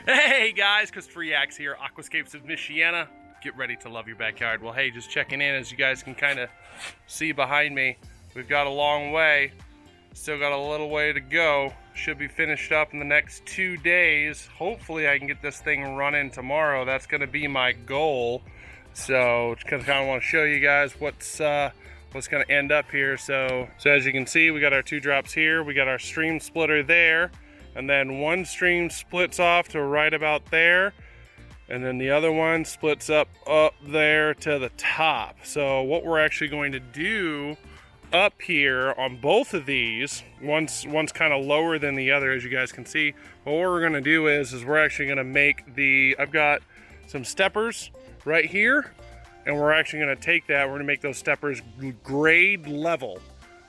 Hey guys, Christopher Yaks here, Aquascapes of Michiana. Get ready to love your backyard. Well, hey, just checking in. As you guys can kind of see behind me, we've got a long way. Still got a little way to go. Should be finished up in the next 2 days. Hopefully I can get this thing running tomorrow. That's gonna be my goal. So just kind of want to show you guys what's gonna end up here. So as you can see, we got our 2 drops here. We got our stream splitter there. And then one stream splits off to right about there. And then the other one splits up there to the top. So what we're actually going to do up here on both of these, one's kind of lower than the other, as you guys can see. But what we're gonna do is we're actually gonna make I've got some steppers right here. And we're actually gonna take that, we're gonna make those steppers grade level.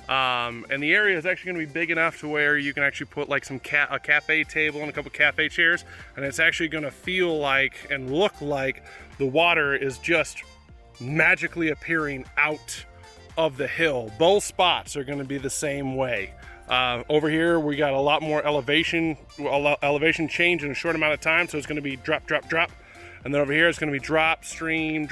And the area is actually going to be big enough to where you can actually put like a cafe table and a couple cafe chairs, and it's actually going to feel like and look like the water is just magically appearing out of the hill. Both spots are going to be the same way. Over here we got a lot more elevation change in a short amount of time, so it's going to be drop, drop, drop, and then over here it's going to be drop, stream,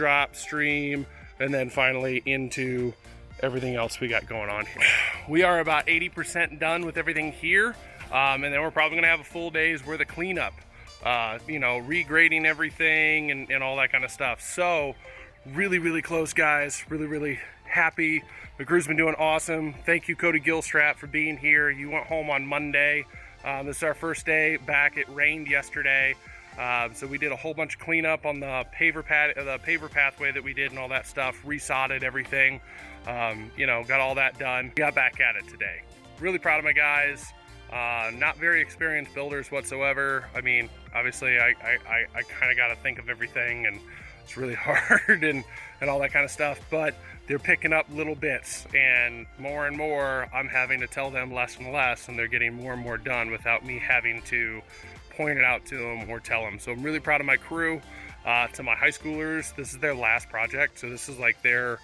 and then finally into everything else we got going on here. We are about 80% done with everything here, and then we're probably gonna have a full day's worth of cleanup, regrading everything and all that kind of stuff. So really close, guys. Really happy. The crew's been doing awesome. Thank you, Cody Gilstrap, for being here. You went home on Monday. This is our first day back. It rained yesterday. So we did a whole bunch of cleanup on the paver pathway that we did and all that stuff, resodded everything, got all that done. Got back at it today. Really proud of my guys. Not very experienced builders whatsoever. I mean, obviously I kind of got to think of everything, and it's really hard and all that kind of stuff, but they're picking up little bits, and more I'm having to tell them less and less, and they're getting more and more done without me having to point it out to them or tell them. So I'm really proud of my crew. To my high schoolers, this is their last project, so this is like their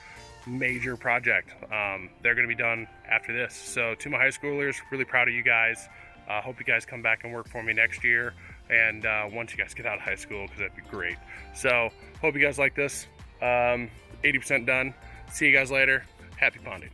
major project. They're going to be done after this. So to my high schoolers, really proud of you guys. Hope you guys come back and work for me next year, and once you guys get out of high school, because that'd be great. So hope you guys like this. 80% done. See you guys later. Happy ponding.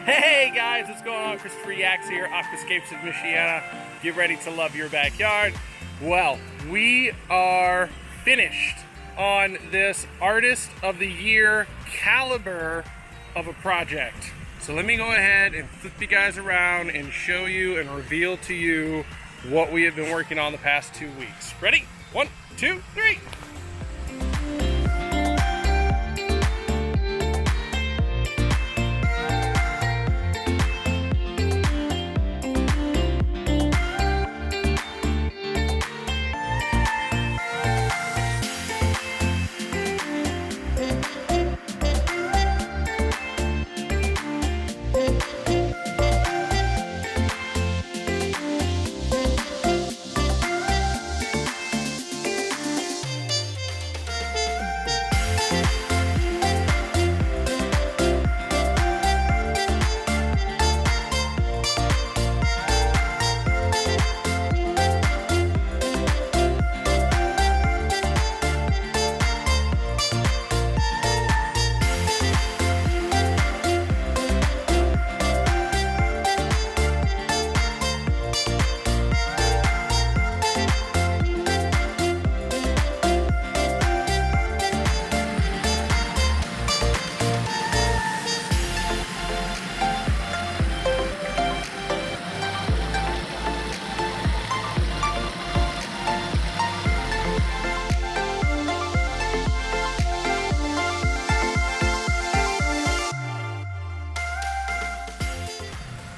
Hey guys, what's going on? Christopher Yaks here, Aquascapes of Michiana. Get ready to love your backyard. Well, we are finished on this Artist of the Year caliber of a project. So let me go ahead and flip you guys around and show you and reveal to you what we have been working on the past 2 weeks. Ready? 1, 2, 3.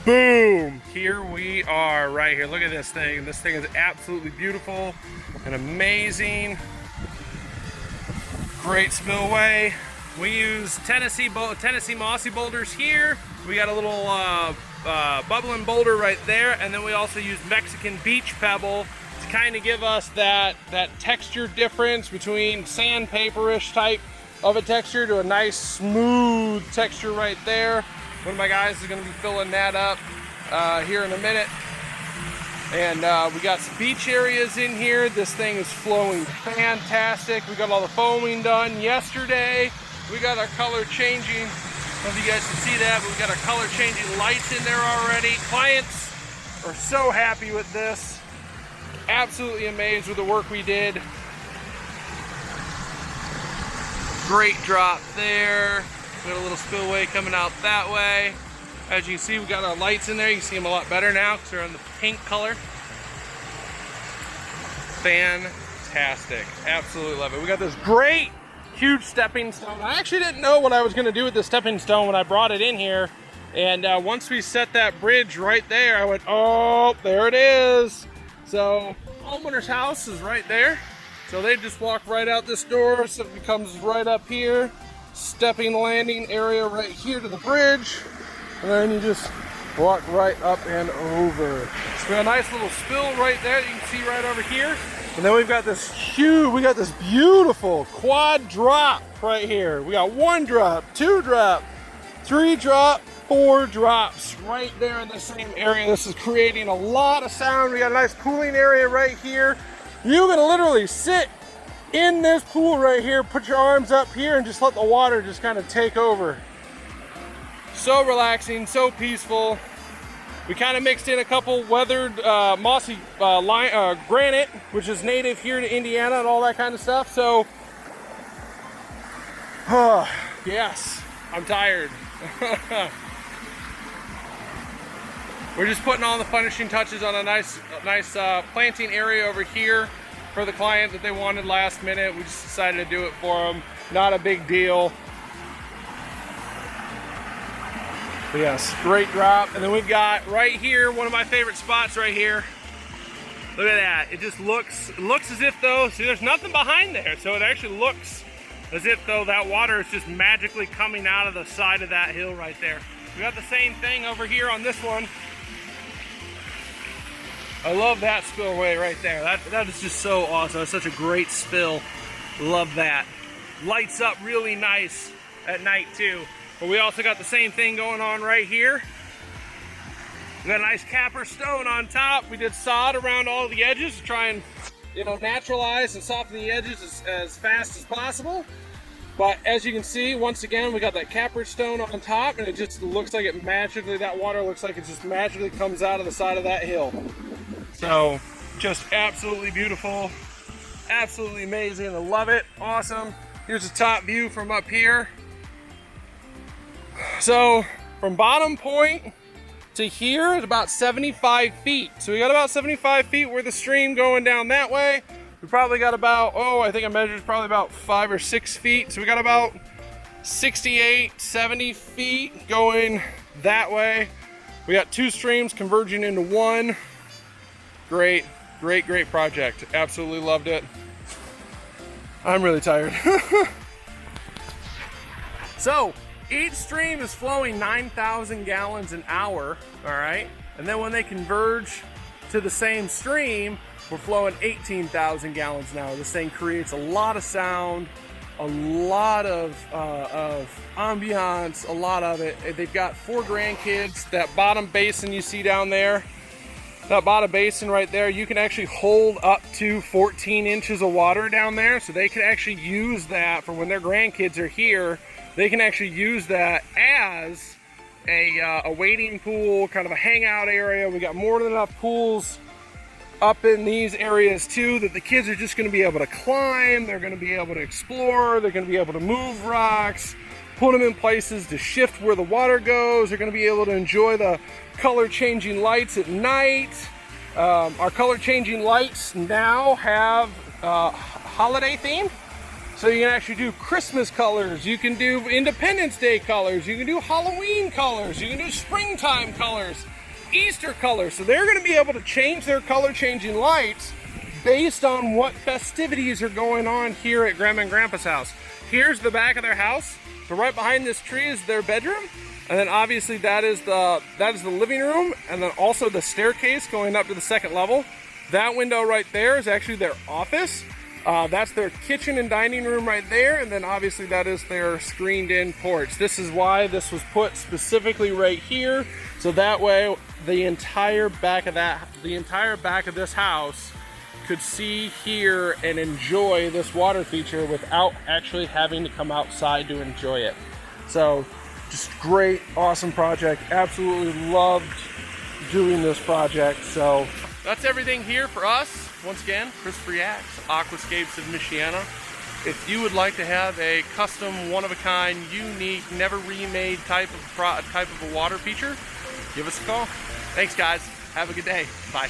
Boom! Here we are right here. Look at this thing. This thing is absolutely beautiful and amazing. Great spillway. We use Tennessee mossy boulders here. We got a little bubbling boulder right there, and then we also use Mexican beach pebble to kind of give us that texture difference between sandpaper-ish type of a texture to a nice smooth texture right there. One of my guys is going to be filling that up here in a minute. And we got some beach areas in here. This thing is flowing fantastic. We got all the foaming done yesterday. We got our color changing. I don't know if you guys can see that, but we got our color changing lights in there already. Clients are so happy with this. Absolutely amazed with the work we did. Great drop there. We got a little spillway coming out that way. As you can see, we got our lights in there. You can see them a lot better now because they're in the pink color. Fantastic. Absolutely love it. We got this great, huge stepping stone. I actually didn't know what I was going to do with the stepping stone when I brought it in here. And once we set that bridge right there, I went, oh, there it is. So, homeowner's house is right there. So they just walk right out this door. So it comes right up here. Stepping landing area right here to the bridge, and then you just walk right up and over. So we got a nice little spill right there that you can see right over here, and then we've got this beautiful quad drop right here. We got 1 drop, 2 drop, 3 drop, 4 drops right there in the same area. This is creating a lot of sound. We got a nice cooling area right here. You're gonna literally sit in this pool right here, put your arms up here and just let the water just kind of take over. So relaxing, so peaceful. We kind of mixed in a couple weathered mossy granite, which is native here to Indiana and all that kind of stuff. So, yes, I'm tired. We're just putting on the finishing touches on a nice planting area over here for the client that they wanted last minute. We just decided to do it for them. Not a big deal. But yes, great drop. And then we've got right here, one of my favorite spots right here. Look at that. It just looks as if though, see there's nothing behind there. So it actually looks as if though that water is just magically coming out of the side of that hill right there. We got the same thing over here on this one. I love that spillway right there. That is just so awesome. It's such a great spill. Love that. Lights up really nice at night too. But we also got the same thing going on right here. We got a nice capper stone on top. We did sod around all the edges to try and, naturalize and soften the edges as fast as possible. But as you can see, once again, we got that capper stone on top, and it just looks like it magically, that water looks like it just magically comes out of the side of that hill. So, just absolutely beautiful, absolutely amazing. I love it. Awesome. Here's a top view from up here. So, from bottom point to here is about 75 feet. So we got about 75 feet worth of stream going down that way. We probably got about, I think I measured probably about 5 or 6 feet. So we got about 68, 70 feet going that way. We got 2 streams converging into one. Great, great, great project. Absolutely loved it. I'm really tired. So each stream is flowing 9,000 gallons an hour, all right? And then when they converge to the same stream, we're flowing 18,000 gallons an hour. This thing creates a lot of sound, a lot of ambiance, a lot of it. They've got 4 grandkids. That bottom basin you see down there, that bottom basin right there, you can actually hold up to 14 inches of water down there. So they can actually use that for when their grandkids are here. They can actually use that as a wading pool, kind of a hangout area. We got more than enough pools up in these areas too that the kids are just going to be able to climb. They're going to be able to explore. They're going to be able to move rocks, put them in places to shift where the water goes. They're going to be able to enjoy the color changing lights at night. Our color changing lights now have holiday theme. So you can actually do Christmas colors, you can do Independence Day colors, you can do Halloween colors, you can do springtime colors, Easter colors. So they're gonna be able to change their color changing lights based on what festivities are going on here at Grandma and Grandpa's house. Here's the back of their house. So right behind this tree is their bedroom. And then obviously that is the living room, and then also the staircase going up to the 2nd level. That window right there is actually their office. That's their kitchen and dining room right there, and then obviously that is their screened in porch. This is why this was put specifically right here, so that way the entire back of this house could see, hear, and enjoy this water feature without actually having to come outside to enjoy it. So just great, awesome project. Absolutely loved doing this project. So that's everything here for us. Once again, Christopher Yaks, Aquascapes of Michiana. If you would like to have a custom, one-of-a-kind, unique, never remade type of a water feature, give us a call. Thanks, guys. Have a good day. Bye.